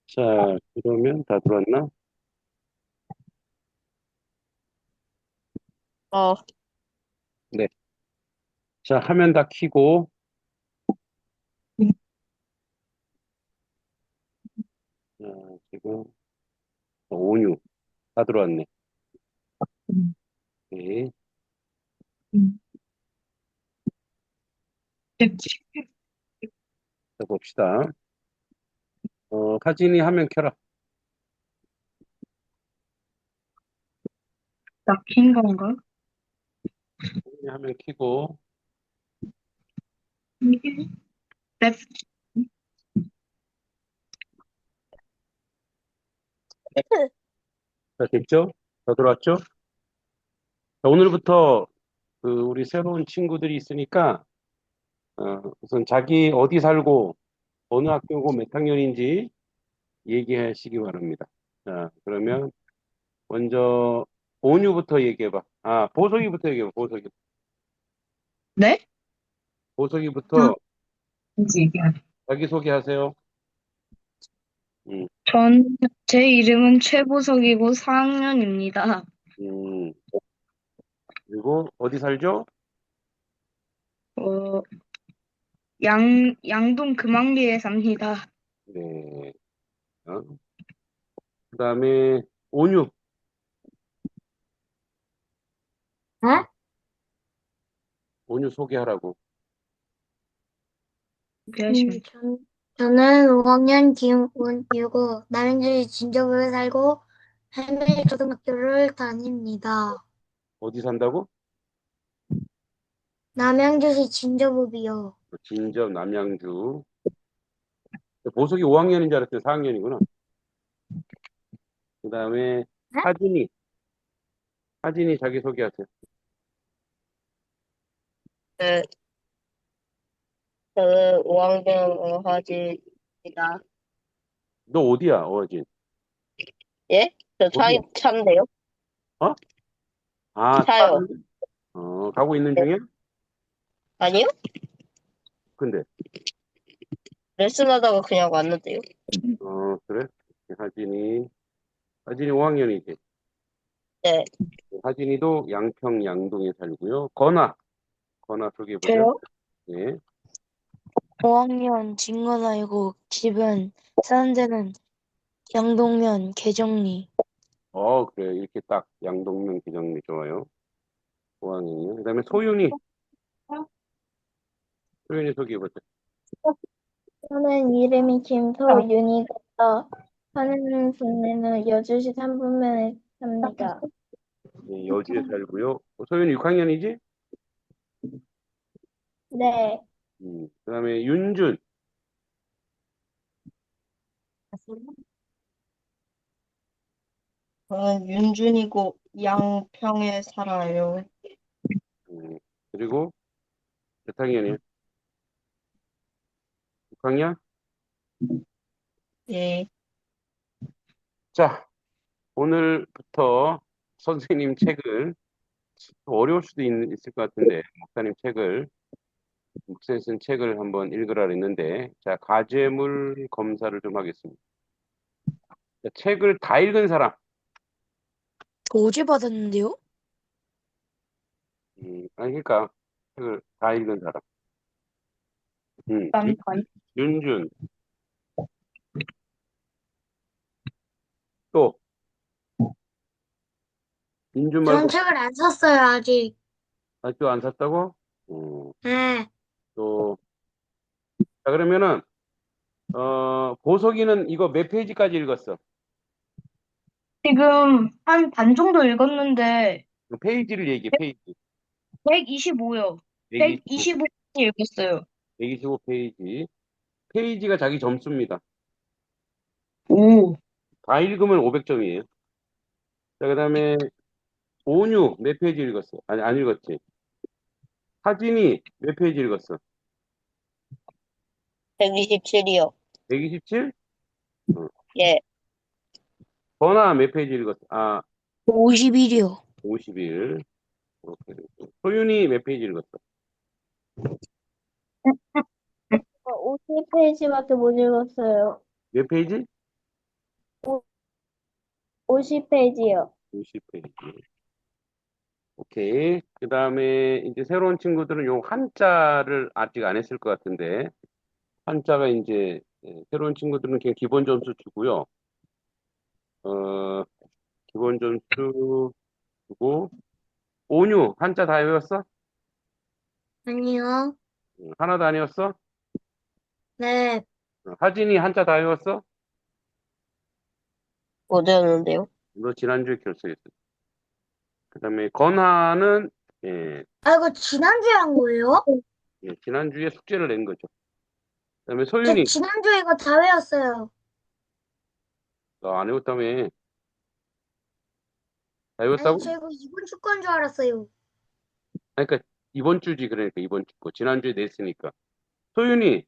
자, 그러면 다 들어왔나? 어, 네. 자, 화면 다 켜고, 자, 지금 온유 다 들어왔네. 네. 자, 봅시다. 하진이 화면 켜라. 킨 건가? 하진이 화면 켜고, 네. 자, 됐죠? 다 들어왔죠? 자, 오늘부터 우리 새로운 친구들이 있으니까, 우선 자기 어디 살고, 어느 학교고 몇 학년인지 얘기하시기 바랍니다. 자, 그러면 먼저 온유부터 얘기해봐. 아, 보석이부터 얘기해봐, 보석이. 네? 보석이부터 뭔지 얘기하세요. 자기소개하세요. 음, 제 이름은 최보석이고 4학년입니다. 음, 그리고 어디 살죠? 어, 양동 금왕리에 삽니다. 네. 그 다음에 온유, 어? 온유 소개하라고. 저는 5학년 김은이고 남양주시 진저구에 살고 할매 초등학교를 다닙니다. 어디 산다고? 남양주시 진저부비요. 진접 남양주. 보석이 5학년인 줄 알았더니 4학년이구나. 그 다음에 네? 하진이, 하진이 자기소개하세요. 네, 저는 5학년 어하지입니다. 너 어디야, 어진? 예? 저 어디야? 차인데요? 어? 아, 차요. 가고 있는 네. 중이야? 아니요? 근데, 레슨하다가 그냥 왔는데요. 그래? 하진이 5학년이지. 네. 하진이도 양평 양동에 살고요. 건아 소개해보자. 저요? 예. 5학년 진건아이고 집은 사는 데는 양동면 개정리. 그래. 이렇게 딱 양동명 기정리 좋아요. 5학년이요. 그 다음에 소윤이 소개해보자. 저는 이름이 김소윤이고 사는 동네는 여주시 3분면에 삽니다. 예, 여주에 살고요. 소윤이 6학년이지? 네. 그 다음에 윤준. 저는 윤준이고 양평에 살아요. 음, 그리고 몇 학년이야? 6학년? 예. 자, 오늘부터 선생님 책을, 어려울 수도 있을 것 같은데, 목사님 쓴 책을 한번 읽으라 그랬는데, 자, 가제물 검사를 좀 하겠습니다. 자, 책을 다 읽은 사람, 저 어제 받았는데요? 아니, 그러니까, 책을 다 읽은 사람. 난 반. 윤준, 또, 윤준 전 말고 책을 안 샀어요, 아직. 아직도 안 샀다고? 어, 네. 또, 자, 그러면은, 보석이는 이거 몇 페이지까지 읽었어? 지금 한 반 정도 읽었는데 그 페이지를 얘기해, 페이지. 125요. 125, 125번 읽었어요. 125페이지. 페이지가 자기 점수입니다. 오. 다 읽으면 500점이에요. 자, 그 다음에, 온유 몇 페이지 읽었어? 아니, 안 읽었지. 하진이 몇 페이지 읽었어? 127이요. 127? 어. 예. 건아 몇 페이지 읽었어? 아, 51이요. 51. 오케이. 소윤이 몇 페이지 읽었어? 50페이지밖에 못 읽었어요. 몇 페이지? 50페이지요. 50페이지. 오케이. 그 다음에 이제 새로운 친구들은 요 한자를 아직 안 했을 것 같은데, 한자가 이제 새로운 친구들은 그냥 기본 점수 주고요. 어, 기본 점수 주고, 온유, 한자 다 외웠어? 아니요. 하나도 안 외웠어? 네. 하진이 한자 다 외웠어? 어제였는데요. 너 지난주에 결석했어. 그 다음에 건하는, 예, 아, 이거 지난주에 한 거예요? 예, 지난주에 숙제를 낸 거죠. 그 다음에 저 소윤이, 지난주에 이거 다 외웠어요. 너 안 외웠다며? 다 아니, 외웠다고? 저 이거 이번 주 건 줄 알았어요. 아니, 그러니까 이번 주지, 그러니까 이번 주 거. 지난주에 냈으니까. 소윤이,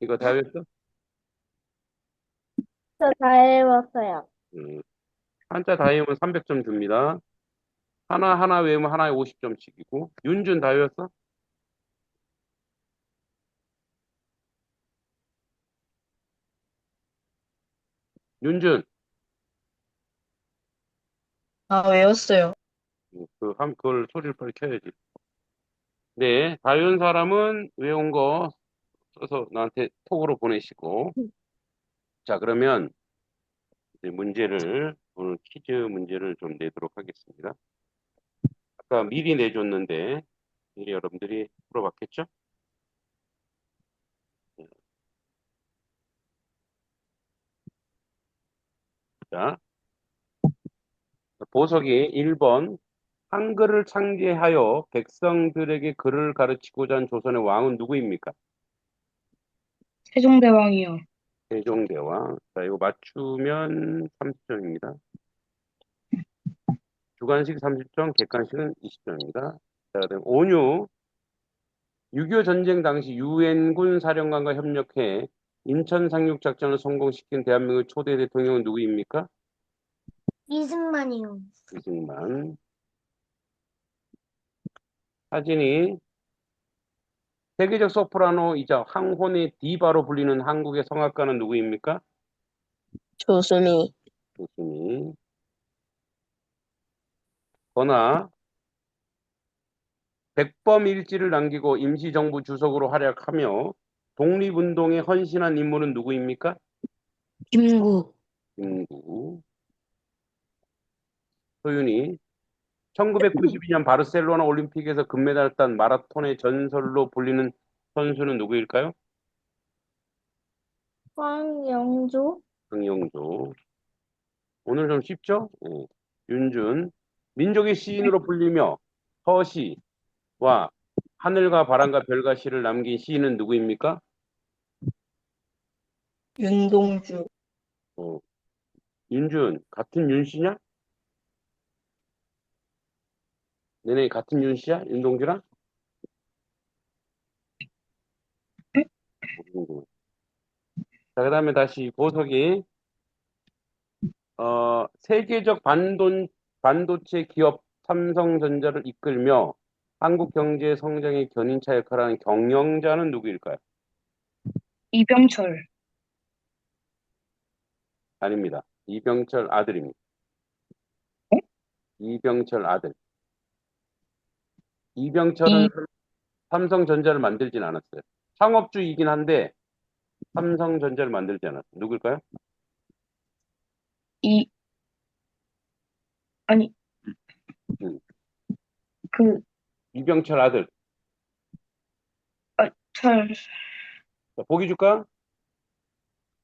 이거 다 네? 외웠어? 저 다 외웠어요. 음, 한자 다 외우면 300점 줍니다. 하나 외우면 하나에 50점씩이고. 윤준 다 외웠어? 윤준, 아, 외웠어요. 그걸 소리를 빨리 켜야지. 네, 다 외운 사람은 외운 거 써서 나한테 톡으로 보내시고. 자, 그러면 이제 오늘 퀴즈 문제를 좀 내도록 하겠습니다. 아까 미리 내줬는데, 미리 여러분들이 풀어봤겠죠? 자, 보석이 1번, 한글을 창제하여 백성들에게 글을 가르치고자 한 조선의 왕은 누구입니까? 세종대왕이요. 세종대왕. 자, 이거 맞추면 30점입니다. 주관식 30점, 객관식은 20점입니다. 자, 그다음 온유. 6.25 전쟁 당시 유엔군 사령관과 협력해 인천 상륙 작전을 성공시킨 대한민국 초대 대통령은 누구입니까? 이승만이요. 이승만. 사진이 세계적 소프라노이자 황혼의 디바로 불리는 한국의 성악가는 누구입니까? 조수미. 교수님. 거나 백범일지를 남기고 임시정부 주석으로 활약하며 독립운동에 헌신한 인물은 누구입니까? 김구. 김구. 소윤이 1992년 바르셀로나 올림픽에서 금메달을 딴 마라톤의 전설로 불리는 선수는 누구일까요? 황영조. 강영조. 오늘 좀 쉽죠? 예. 윤준. 민족의 시인으로 불리며 서시와 하늘과 바람과 별과 시를 남긴 시인은 누구입니까? 윤동주. 어, 윤준, 같은 윤씨냐? 너네 같은 윤씨야? 윤동주랑? 모르는구나. 자, 그 다음에 다시 보석이, 세계적 반도체 기업 삼성전자를 이끌며 한국 경제 성장의 견인차 역할을 하는 경영자는 누구일까요? 이병철. 아닙니다. 이병철 아들입니다. 이병철 아들. 이병철은 이, 삼성전자를 만들진 않았어요. 창업주이긴 한데 삼성전자를 만들지 않았어요. 누굴까요? 이, 아니, 음, 그, 이병철 아들. 철, 자, 보기 줄까?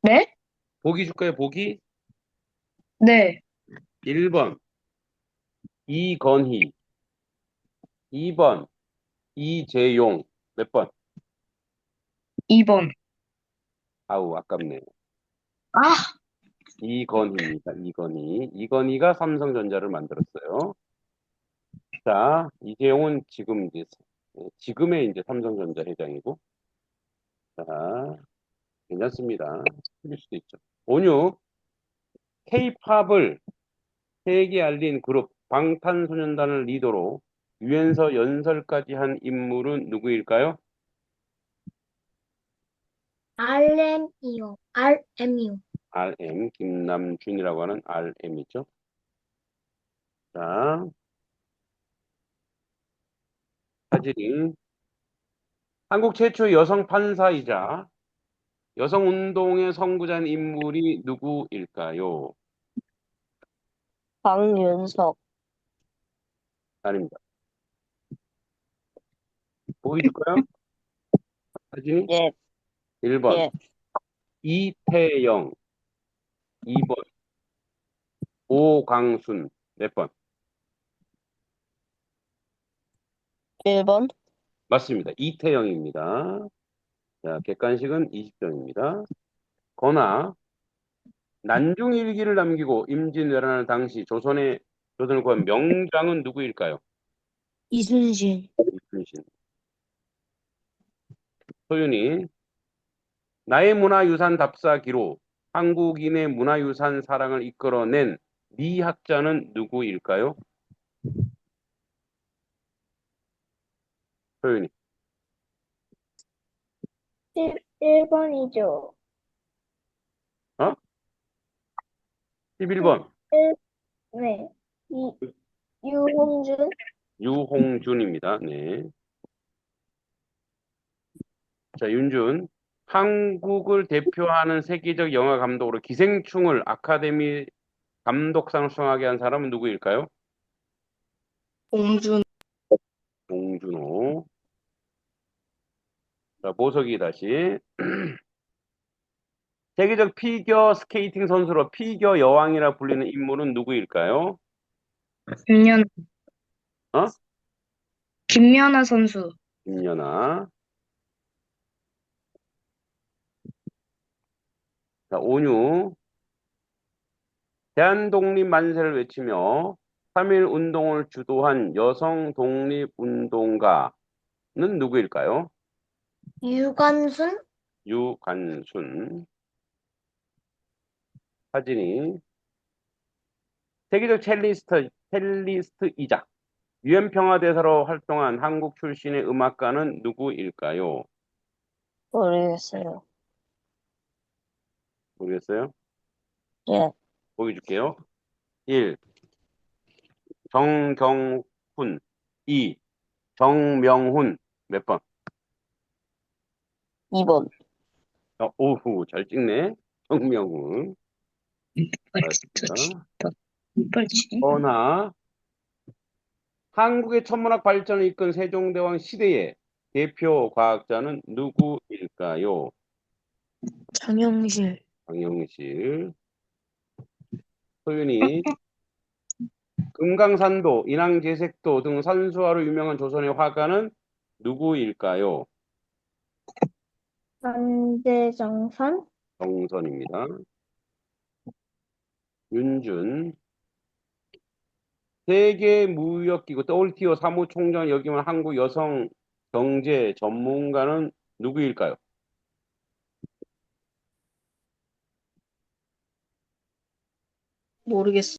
네? 보기 줄까요? 보기 네. 1번 이건희, 2번 이재용. 몇 번? 2번. 아우 아깝네. 아, 이건희입니다. 이건희. 이건희가 삼성전자를 만들었어요. 자, 이재용은 지금의 이제 삼성전자 회장이고. 자, 괜찮습니다. 틀릴 수도 있죠. 온유, K-팝을 세계에 알린 그룹 방탄소년단을 리더로 유엔서 연설까지 한 인물은 누구일까요? RM이요. RM이요. RM, 김남준이라고 하는 RM이죠. 자, 사진. 한국 최초 여성 판사이자 여성 운동의 선구자인 인물이 누구일까요? 박윤석. 아닙니다. 보여줄까요? 사진. 예, 1번 예. 이태영, 2번 오강순. 몇 번? 1번. 맞습니다. 이태영입니다. 자, 객관식은 20점입니다. 거나 난중일기를 남기고 임진왜란을 당시 조선을 구한 명장은 누구일까요? 이순신. 이순신. 소윤이 나의 문화유산 답사기로 한국인의 문화유산 사랑을 이끌어낸 미 학자는 누구일까요? 소윤이 1번이죠. 어? 11번 네. 유홍준. 유홍준입니다. 네. 자, 윤준. 한국을 대표하는 세계적 영화 감독으로 기생충을 아카데미 감독상을 수상하게 한 사람은 누구일까요? 봉준. 봉준호. 자, 보석이 다시. 세계적 피겨 스케이팅 선수로 피겨 여왕이라 불리는 인물은 누구일까요? 김연아. 어? 김연아 선수. 김연아. 자, 온유. 대한독립 만세를 외치며 3.1 운동을 주도한 여성 독립운동가는 누구일까요? 유관순. 유관순. 사진이 세계적 첼리스트이자 유엔평화대사로 활동한 한국 출신의 음악가는 누구일까요? 모르겠어요. 모르겠어요? 예, 보기 줄게요. 1. 정경훈. 2. 정명훈. 몇 번? 2번. 오후 잘 찍네. 정명훈. 이빨 진짜 맞습니다. 이빨 진짜. 허나 한국의 천문학 발전을 이끈 세종대왕 시대의 대표 과학자는 누구일까요? 장영실. 강영실. 소윤이 금강산도, 인왕제색도 등 산수화로 유명한 조선의 화가는 누구일까요? 안대정선. 정선입니다. 윤준. 세계무역기구 WTO 사무총장 역임한 한국 여성 경제 전문가는 누구일까요? 모르겠어.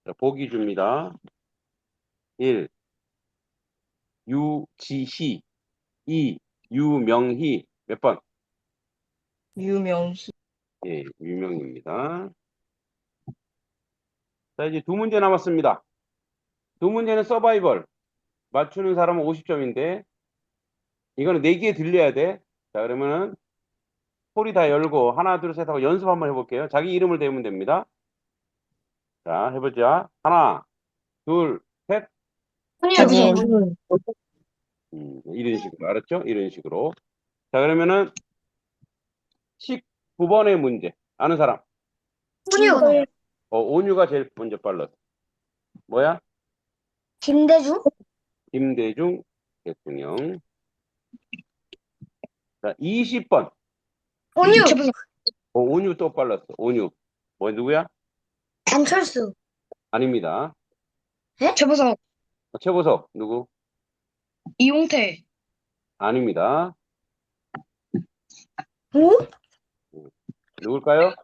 자, 보기 줍니다. 1. 유지희. 2. 유명희. 몇 번? 유명희. 예, 유명입니다. 자, 이제 두 문제 남았습니다. 두 문제는 서바이벌. 맞추는 사람은 50점인데, 이거는 4개 들려야 돼. 자, 그러면은, 소리 다 열고, 하나, 둘, 셋 하고 연습 한번 해볼게요. 자기 이름을 대면 됩니다. 자, 해보자. 하나, 둘, 셋. 사진. 이런 식으로. 알았죠? 이런 식으로. 자, 그러면은, 19번의 문제. 아는 사람. 김대중. 온유가 제일 먼저 빨랐어. 뭐야? 김대중. 김대중 대통령. 자, 20번. 온유. 온유 또 빨랐어. 온유. 누구야? 안철수. 아닙니다. 최보석. 최보석. 누구? 이용태. 아닙니다. 오? 누굴까요?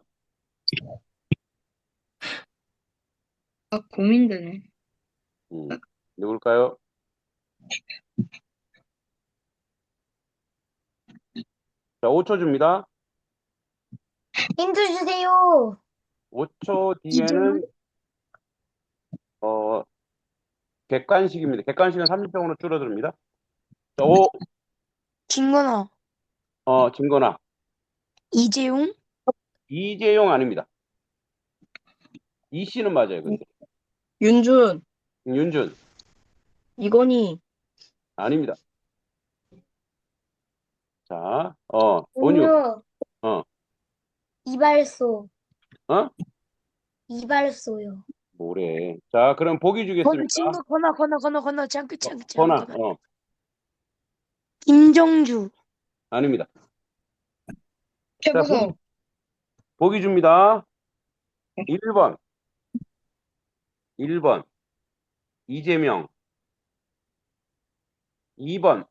아, 고민되네. 누굴까요? 자, 5초 줍니다. 힌트 주세요. 5초 이재용? 뒤에는, 어, 객관식입니다. 객관식은 30병으로 줄어듭니다. 자, 5, 김건아. 진거나. 이재용? 이재용 아닙니다. 이 씨는 맞아요, 근데. 윤준. 윤준. 이건희. 아닙니다. 자, 온유. 온유. 어, 이발소. 어? 이발소요. 뭐래. 자, 그럼 보기 주겠습니다. 잠깐, 건아, 잠깐만. 김정주. 아닙니다. 자, 최보석. 보기 줍니다. 1번, 1번, 이재명. 2번,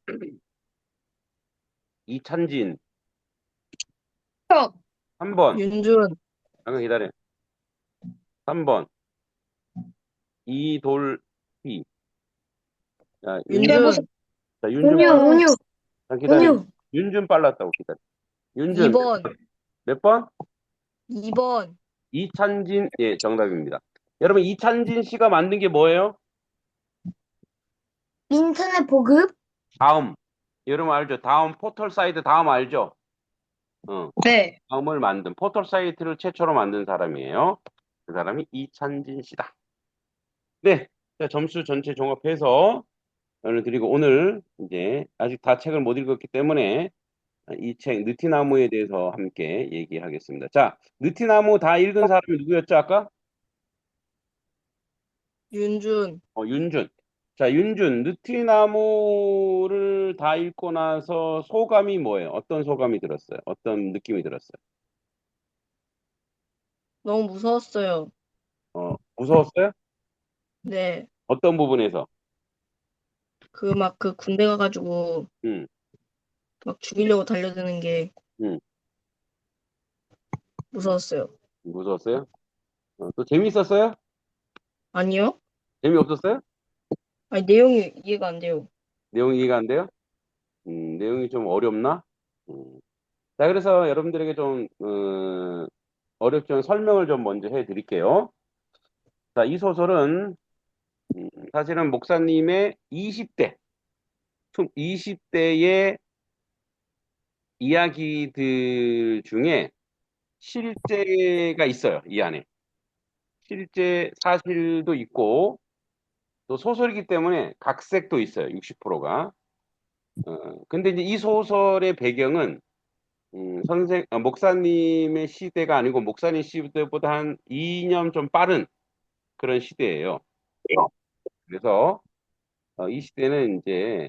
이찬진. 혁. 3번, 윤준. 잠깐 기다려. 3번, 이돌희. 자, 윤준. 자, 윤준, 온유, 온유, 잠깐 기다려. 온유. 윤준 빨랐다고 기다려. 윤준, 2번. 몇 번? 2번. 이찬진, 예, 정답입니다. 여러분, 이찬진 씨가 만든 게 뭐예요? 인터넷 보급. 다음. 여러분 알죠? 다음 포털 사이트 다음 알죠? 네. 다음을 만든 포털 사이트를 최초로 만든 사람이에요. 그 사람이 이찬진 씨다. 네. 자, 점수 전체 종합해서 오늘 드리고 오늘 이제 아직 다 책을 못 읽었기 때문에 이 책 느티나무에 대해서 함께 얘기하겠습니다. 자, 느티나무 다 읽은 사람이 누구였죠, 아까? 윤준. 윤준. 자, 윤준, 느티나무를 다 읽고 나서 소감이 뭐예요? 어떤 소감이 들었어요? 어떤 느낌이 들었어요? 너무 무서웠어요. 무서웠어요? 네. 어떤 부분에서? 그 군대 가가지고 음, 막 죽이려고 달려드는 게 음, 무서웠어요. 무서웠어요? 또 재밌었어요? 아니요? 재미없었어요? 아니, 내용이 이해가 안 돼요. 내용이 이해가 안 돼요? 내용이 좀 어렵나? 자, 그래서 여러분들에게 좀, 어렵지만 설명을 좀 먼저 해드릴게요. 자, 이 소설은, 사실은 목사님의 20대의 이야기들 중에 실제가 있어요, 이 안에. 실제 사실도 있고, 또 소설이기 때문에 각색도 있어요, 60%가. 근데 이제 이 소설의 배경은, 목사님의 시대가 아니고, 목사님 시대보다 한 2년 좀 빠른 그런 시대예요. 그래서, 이 시대는 이제,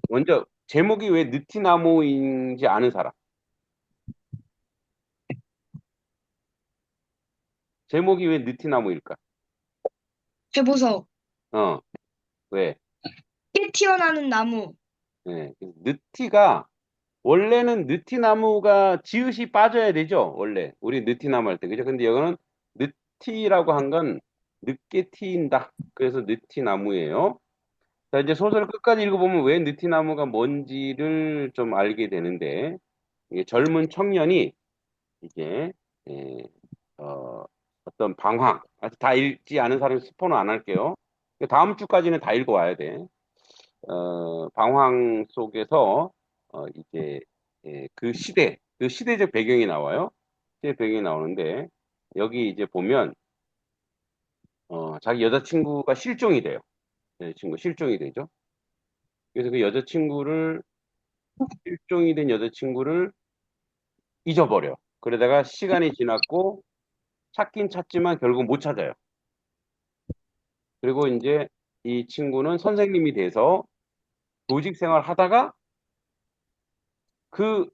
먼저, 제목이 왜 느티나무인지 아는 사람. 제목이 왜 느티나무일까? 최보석. 어, 왜? 게 튀어나오는 나무. 예, 느티가 원래는 느티나무가 지읒이 빠져야 되죠. 원래 우리 느티나무 할 때 그죠? 근데 이거는 느티라고 한 건 늦게 튀인다. 그래서 느티나무예요. 자, 이제 소설 끝까지 읽어보면 왜 느티나무가 뭔지를 좀 알게 되는데 이게 젊은 청년이 이게 예, 어, 어떤 방황 아직 다 읽지 않은 사람이 스포는 안 할게요. 다음 주까지는 다 읽어와야 돼. 방황 속에서 이제 그 시대적 배경이 나와요. 시대 배경이 나오는데 여기 이제 보면 자기 여자친구가 실종이 돼요. 여자친구 실종이 되죠. 그래서 그 실종이 된 여자친구를 잊어버려. 그러다가 시간이 지났고 찾긴 찾지만 결국 못 찾아요. 그리고 이제 이 친구는 선생님이 돼서 조직 생활 하다가 그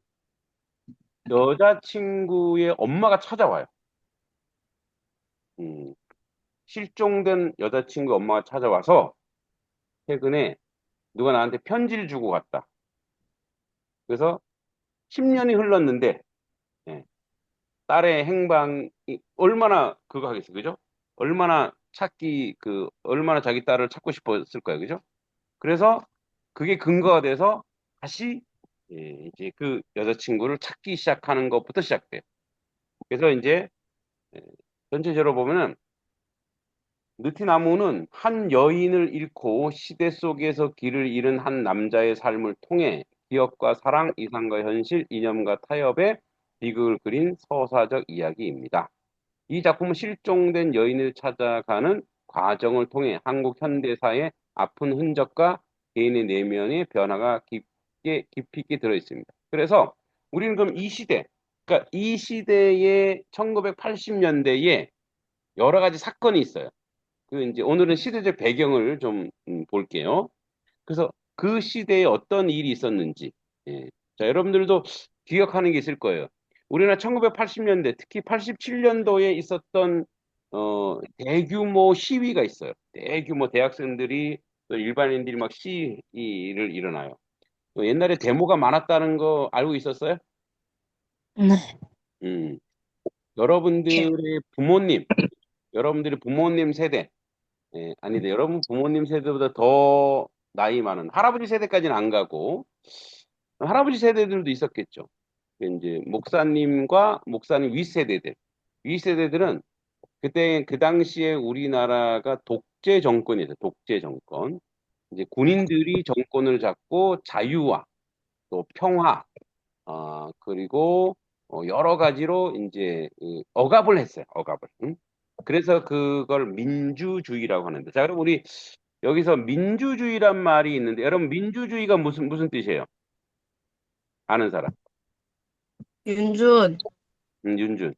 여자친구의 엄마가 찾아와요. 음, 실종된 여자친구 엄마가 찾아와서 최근에 누가 나한테 편지를 주고 갔다. 그래서 10년이 흘렀는데 예, 딸의 행방이 얼마나 그거 하겠어요, 그죠? 얼마나 자기 딸을 찾고 싶었을 거예요, 그죠? 그래서 그게 근거가 돼서 다시 예, 이제 그 여자친구를 찾기 시작하는 것부터 시작돼요. 그래서 이제 예, 전체적으로 보면은 느티나무는 한 여인을 잃고 시대 속에서 길을 잃은 한 남자의 삶을 통해 기억과 사랑, 이상과 현실, 이념과 타협의 비극을 그린 서사적 이야기입니다. 이 작품은 실종된 여인을 찾아가는 과정을 통해 한국 현대사의 아픈 흔적과 개인의 내면의 변화가 깊이 있게 들어 있습니다. 그래서 우리는 그럼 이 시대, 그러니까 이 시대의 1980년대에 여러 가지 사건이 있어요. 그 이제 오늘은 시대적 배경을 좀 볼게요. 그래서 그 시대에 어떤 일이 있었는지, 예. 자, 여러분들도 기억하는 게 있을 거예요. 우리나라 1980년대, 특히 87년도에 있었던 대규모 시위가 있어요. 대규모 대학생들이 또 일반인들이 막 시위를 일어나요. 또 옛날에 데모가 많았다는 거 알고 있었어요? 네. 음, 여러분들의 부모님, 여러분들의 부모님 세대, 예, 아니다. 여러분 부모님 세대보다 더 나이 많은 할아버지 세대까지는 안 가고 할아버지 세대들도 있었겠죠. 이제 목사님과 목사님 윗세대들, 윗세대들은 그때 그 당시에 우리나라가 독재 정권이었어요. 독재 정권. 이제 군인들이 정권을 잡고 자유와 또 평화, 그리고 여러 가지로 이제 억압을 했어요. 억압을. 응? 그래서 그걸 민주주의라고 하는데. 자, 그럼 우리 여기서 민주주의란 말이 있는데, 여러분 민주주의가 무슨 뜻이에요? 아는 사람? 윤준, 윤준.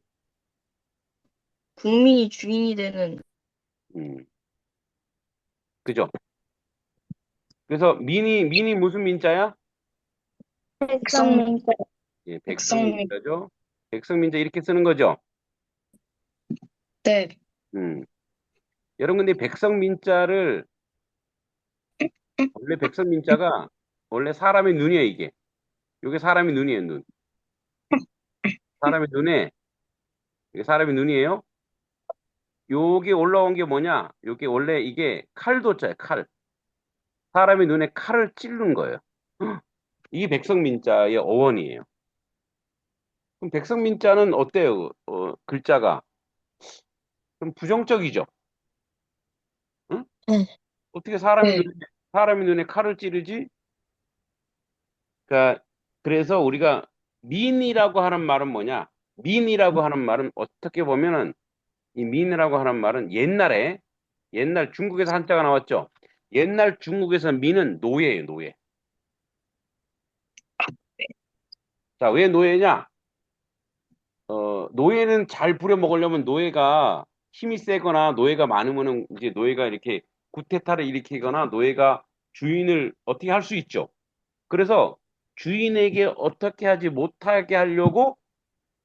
국민이 주인이 되는, 음, 그죠? 그래서 민이 무슨 민자야? 백성, 백성민자. 예, 백성민. 백성민자죠. 백성민자 이렇게 쓰는 거죠. 네. 음. 여러분 근데 백성민자를 원래 백성민자가 원래 사람의 눈이에요 이게. 이게 사람의 눈이에요 눈. 사람의 눈에 이게 사람의 눈이에요. 요게 올라온 게 뭐냐? 요게 원래 이게 칼도자예요 칼. 사람의 눈에 칼을 찌른 거예요. 이게 백성민자의 어원이에요. 그럼 백성민자는 어때요? 글자가 좀 부정적이죠. 응? 네. 어떻게 네. 사람의 눈에 칼을 찌르지? 그러니까 그래서 우리가 민이라고 하는 말은 뭐냐? 민이라고 하는 말은 어떻게 보면은 이 민이라고 하는 말은 옛날 중국에서 한자가 나왔죠. 옛날 중국에서 민은 노예예요, 노예. 자, 왜 노예냐? 노예는 잘 부려먹으려면 노예가 힘이 세거나 노예가 많으면은 이제 노예가 이렇게 구테타를 일으키거나 노예가 주인을 어떻게 할 수 있죠. 그래서 주인에게 어떻게 하지 못하게 하려고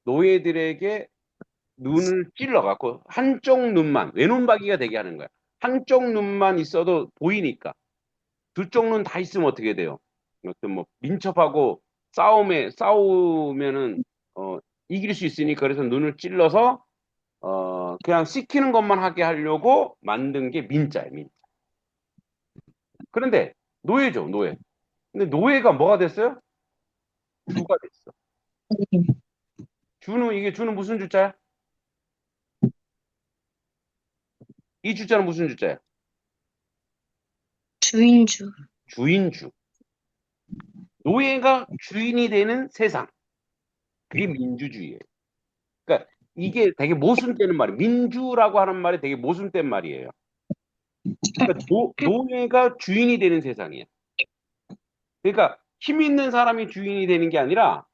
노예들에게 눈을 찔러갖고 한쪽 눈만 외눈박이가 되게 하는 거야. 한쪽 눈만 있어도 보이니까 두 쪽 눈 다 있으면 어떻게 돼요? 어떤 뭐 민첩하고 싸우면은 어, 이길 수 있으니까 그래서 눈을 찔러서 그냥 시키는 것만 하게 하려고 만든 게 민자예요. 민. 그런데 노예죠, 노예. 근데 노예가 뭐가 됐어요? 주가 됐어. 주는 무슨 주자야? 이 주자는 무슨 주자야? 주인주. 주인주. 노예가 주인이 되는 세상. 그게 민주주의예요. 그러니까 이게 되게 모순되는 말이에요. 민주라고 하는 말이 되게 모순된 말이에요. 그러니까 노예가 주인이 되는 세상이에요. 그러니까 힘 있는 사람이 주인이 되는 게 아니라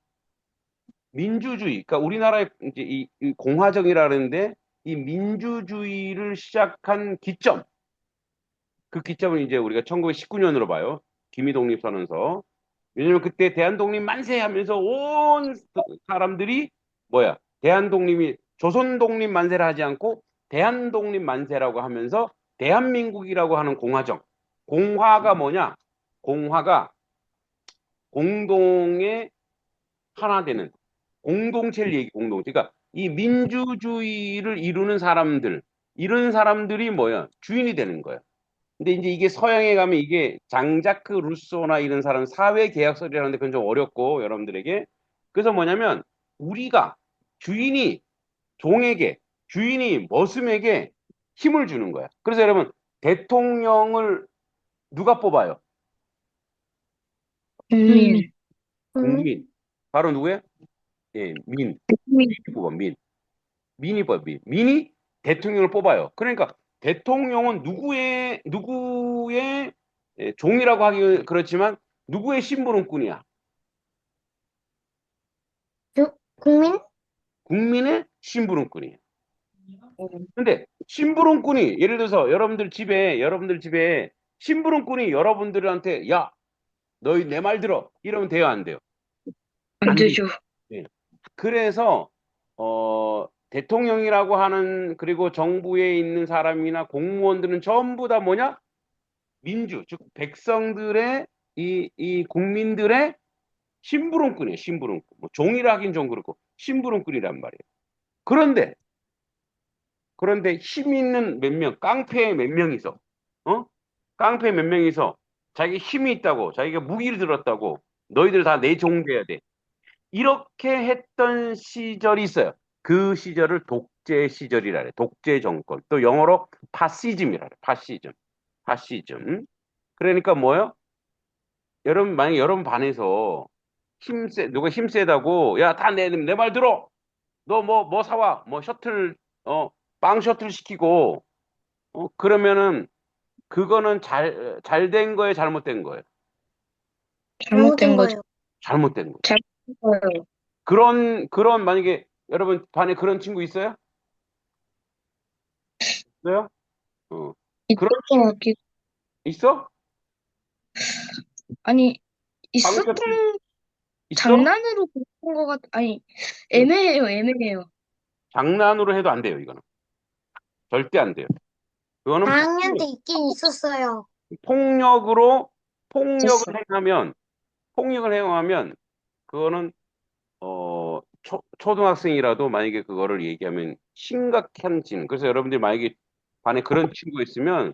민주주의. 그러니까 우리나라의 이제 이 공화정이라 그러는데 이 민주주의를 시작한 기점. 그 기점은 이제 우리가 1919년으로 봐요. 기미독립선언서. 왜냐면 그때 대한독립 만세 하면서 온 사람들이 뭐야? 대한독립이 조선독립 만세를 하지 않고 대한독립 만세라고 하면서 대한민국이라고 하는 공화정. 공화가 뭐냐? 공화가 공동의 하나 되는 공동체를 공동체. 그러니까 이 민주주의를 이루는 사람들, 이런 사람들이 뭐야? 주인이 되는 거야. 근데 이제 이게 서양에 가면 이게 장자크 루소나 이런 사람 사회계약설이라는데 그건 좀 어렵고 여러분들에게. 그래서 뭐냐면 우리가 주인이 종에게 주인이 머슴에게 힘을 주는 거야. 그래서 여러분 대통령을 누가 뽑아요? 국민. 국민. 바로 누구예요? 예, 국민. 민이 뽑아, 민이 뽑아, 민이 대통령을 뽑아요. 그러니까 대통령은 누구의 종이라고 하기 그렇지만 누구의 심부름꾼이야? 국민? 국민의 심부름꾼이에요. 음, 근데 심부름꾼이 예를 들어서 여러분들 집에 심부름꾼이 여러분들한테 야, 너희 내 말 들어. 이러면 돼요, 안 돼요? 안 안 돼요. 되죠. 예. 그래서 대통령이라고 하는 그리고 정부에 있는 사람이나 공무원들은 전부 다 뭐냐? 민주, 즉 백성들의 이 국민들의 심부름꾼이에요. 심부름꾼. 뭐 종이라 하긴 좀 그렇고 심부름꾼이란 말이에요. 그런데 힘 있는 몇 명, 깡패 몇 명이서 어? 깡패 몇 명이서 자기 힘이 있다고, 자기가 무기를 들었다고 너희들 다 내 종 돼야 돼. 이렇게 했던 시절이 있어요. 그 시절을 독재 시절이라 그래. 독재 정권. 또 영어로 파시즘이라 그래. 파시즘. 파시즘. 그러니까 뭐요? 여러분, 만약에 여러분 반에서 누가 힘 세다고, 야, 다 내 말 들어! 너 뭐 사와? 뭐 셔틀, 빵 셔틀 시키고, 그러면은, 그거는 잘 된 거예요? 잘못된 거예요? 잘못된 거죠. 거예요. 잘못된 거예요. 잘못된 거예요. 만약에 여러분 반에 그런 친구 있어요? 있어요? 어. 그런 있었던 것 친구 같기도. 있어? 아니, 빵 있었던 셔틀 있어? 장난으로 그런 것 아니, 응. 애매해요, 애매해요. 장난으로 해도 안 돼요, 이거는. 절대 안 돼요. 그거는 4학년 때 있긴 있었어요. 폭력으로, 있었어. 폭력을 행하면, 그거는, 초등학생이라도 만약에 그거를 얘기하면 심각한 진. 그래서 여러분들이 만약에 반에 그런 친구가 있으면,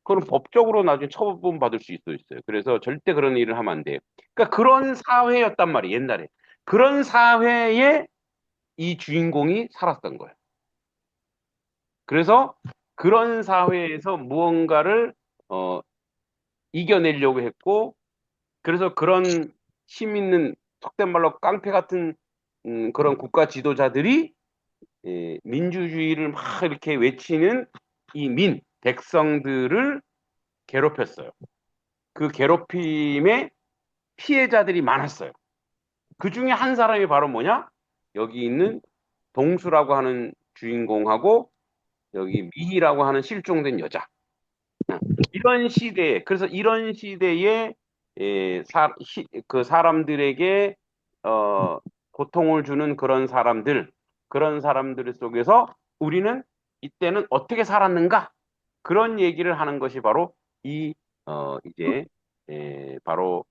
그건 법적으로 나중에 처분 받을 수 있어요. 그래서 절대 그런 일을 하면 안 돼요. 그러니까 그런 사회였단 말이에요, 옛날에. 그런 사회에 이 주인공이 살았던 거예요. 그래서 그런 사회에서 무언가를 어, 이겨내려고 했고, 그래서 그런 힘 있는 속된 말로 깡패 같은 그런 국가 지도자들이 민주주의를 막 이렇게 외치는 이 백성들을 괴롭혔어요. 그 괴롭힘의 피해자들이 많았어요. 그 중에 한 사람이 바로 뭐냐? 여기 있는 동수라고 하는 주인공하고 여기 미희라고 하는 실종된 여자. 그래서 이런 시대에 그 사람들에게 어, 고통을 주는 그런 사람들 속에서 우리는 이때는 어떻게 살았는가? 그런 얘기를 하는 것이 바로 이제 바로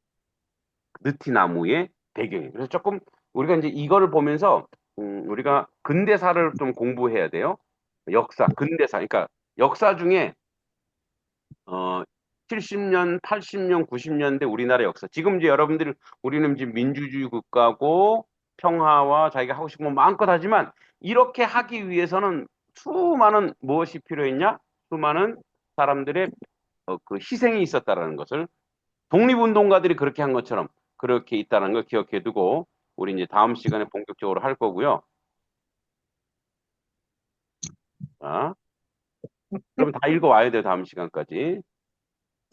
느티나무의 배경이에요. 그래서 조금 우리가 이제 이거를 보면서 우리가 근대사를 좀 공부해야 돼요. 근대사. 그러니까 역사 중에 어, 70년, 80년, 90년대 우리나라 역사. 지금 이제 우리는 지금 민주주의 국가고 평화와 자기가 하고 싶은 건 마음껏 하지만 이렇게 하기 위해서는 수많은 무엇이 필요했냐? 수많은 사람들의 그 희생이 있었다라는 것을 독립운동가들이 그렇게 한 것처럼 그렇게 있다는 걸 기억해 두고 우리 이제 다음 시간에 본격적으로 할 거고요. 자, 그럼 다 읽어와야 돼요. 다음 시간까지.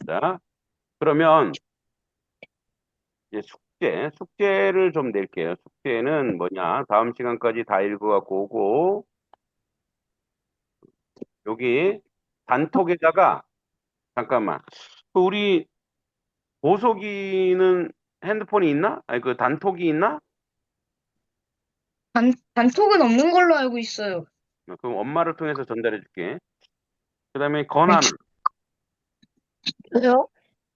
자, 그러면 이제 숙제를 좀 낼게요. 숙제는 뭐냐? 다음 시간까지 다 읽어갖고 오고, 여기 단톡에다가, 잠깐만. 우리 보석이는 핸드폰이 있나? 아니, 그 단톡이 있나? 단톡은 없는 걸로 알고 있어요. 그럼 엄마를 통해서 전달해 줄게. 그 다음에 네, 저요?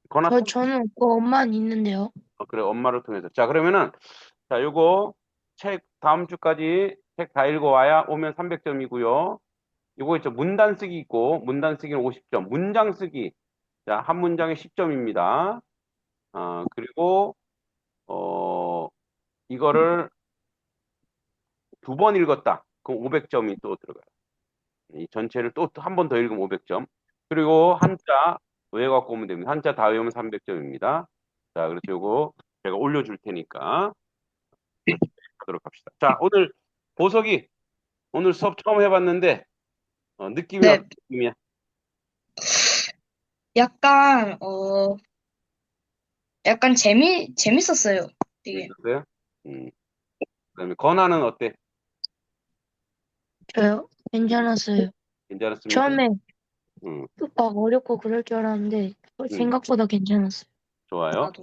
건아, 저는 없고 엄마는 있는데요. 그래, 엄마를 통해서. 자, 그러면은, 자, 요거 다음 주까지 책 다 읽어와야 오면 300점이고요. 요거 있죠. 문단 쓰기 있고, 문단 쓰기는 50점. 문장 쓰기. 자, 한 문장에 10점입니다. 그리고, 이거를 두 번 읽었다. 그럼 500점이 또 들어가요. 이 전체를 또 한 번 더 읽으면 500점. 그리고 한자 외워갖고 오면 됩니다. 한자 다 외우면 300점입니다. 자, 그래서 요거 제가 올려줄 테니까 하도록 합시다. 자, 오늘 보석이 오늘 수업 처음 해봤는데 느낌이 네. 어떤 느낌이야? 약간, 약간 재밌었어요. 되게. 재밌었어요? 그다음에 건아는 어때? 저요? 괜찮았어요. 괜찮았습니까? 처음에 음, 막 어렵고 그럴 줄 알았는데 생각보다 괜찮았어요. 좋아요. 나도.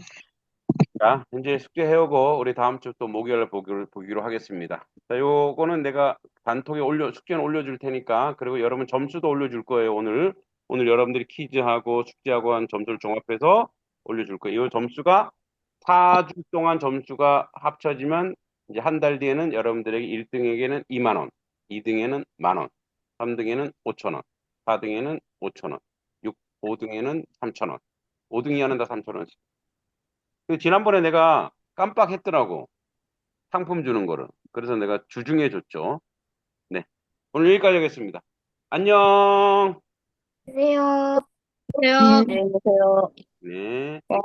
자, 이제 숙제 해오고 우리 다음 주 또 목요일에 보기로 하겠습니다. 자, 요거는 내가 단톡에 숙제는 올려줄 테니까 그리고 여러분 점수도 올려줄 거예요. 오늘 여러분들이 퀴즈하고 숙제하고 한 점수를 종합해서 올려줄 거예요. 이 점수가 4주 동안 점수가 합쳐지면 이제 한 달 뒤에는 여러분들에게 1등에게는 2만 원, 2등에는 만 원, 3등에는 5천 원, 4등에는 5천 원, 5등에는 3천 원, 5등 이하는 다 3천 원씩. 지난번에 내가 깜빡했더라고. 상품 주는 거를. 그래서 내가 주중에 줬죠. 네. 오늘 여기까지 하겠습니다. 안녕. 안녕하세요. 그래요. 안녕히 계세요. 네. 어.